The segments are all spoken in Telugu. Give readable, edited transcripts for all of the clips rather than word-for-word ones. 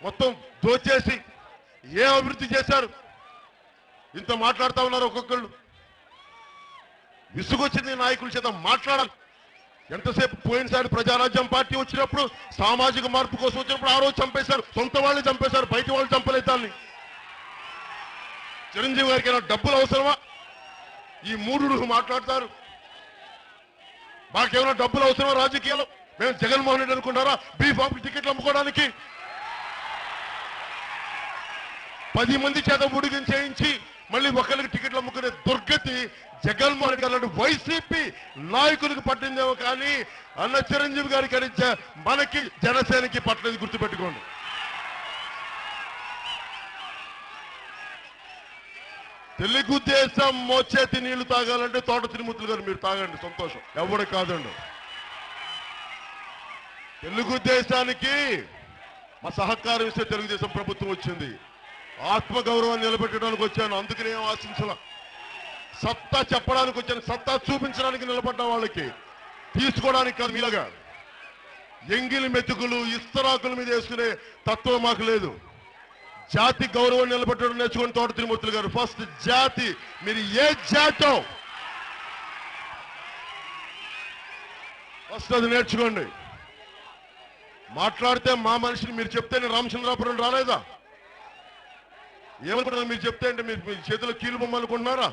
మొత్తం దోచేసి ఏ అభివృద్ధి చేశారు? ఇంత మాట్లాడుతూ ఉన్నారు ఒక్కొక్కళ్ళు. విసుగొచ్చింది నాయకుల చేత మాట్లాడాలి. ఎంతసేపు పోయినసారి ప్రజారాజ్యం పార్టీ వచ్చినప్పుడు సామాజిక మార్పు కోసం వచ్చినప్పుడు ఆ రోజు చంపేశారు, సొంత వాళ్ళు చంపేశారు, బయట వాళ్ళు చంపలేదు దాన్ని. చిరంజీవి గారికి ఏమైనా డబ్బులు అవసరమా? ఈ మూడు మాట్లాడతారు. మాకేమైనా డబ్బులు అవసరమా రాజకీయాలు? మేము జగన్మోహన్ రెడ్డి అనుకుంటారా బీఫామ్ టికెట్లు అమ్ముకోవడానికి? 10 మంది చేత ఉడిగిన చేయించి మళ్ళీ ఒకరికి టికెట్లు అమ్ముకునే దుర్గతి జగన్మోహన్ రెడ్డి గారు వైసీపీ నాయకులకు పట్టిందేమో కానీ అన్న చిరంజీవి గారికి మనకి జనసేనకి పట్టలేదు, గుర్తుపెట్టుకోండి. తెలుగుదేశం మోచేతి నీళ్లు తాగాలంటే తోట తిరుమూర్తులు గారు మీరు తాగండి, సంతోషం, ఎవరు కాదండి. తెలుగుదేశానికి మా సహకారం ఇస్తే తెలుగుదేశం ప్రభుత్వం వచ్చింది. ఆత్మగౌరవాన్ని నిలబెట్టడానికి వచ్చాను, అందుకనే ఆశించాల. సత్తా చెప్పడానికి వచ్చాను, సత్తా చూపించడానికి నిలబడ్డ వాళ్ళకి, తీసుకోవడానికి కాదు. మీలాగా ఎంగిలి మెతుకులు ఇస్తరాకుల మీద వేసుకునే తత్వం మాకు లేదు. జాతి గౌరవం నిలబెట్టడం నేర్చుకుని తోట తిరుమూర్తులు గారు. ఫస్ట్ జాతి, మీరు ఏ జాతో ఫస్ట్ అది నేర్చుకోండి. మాట్లాడితే మా మనిషిని మీరు చెప్తేనే రామచంద్రాపురం రాలేదా? ఏమనుకుంటున్నారు మీరు చెప్తే? అంటే మీరు మీ చేతిలో కీలు బొమ్మ అనుకుంటున్నారా?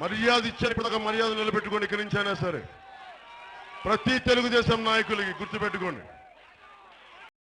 మర్యాద ఇచ్చారు, ఇప్పుడు మర్యాద నిలబెట్టుకోండి. ఇక్కడి నుంచి అయినా సరే ప్రతి తెలుగుదేశం నాయకులకి గుర్తుపెట్టుకోండి.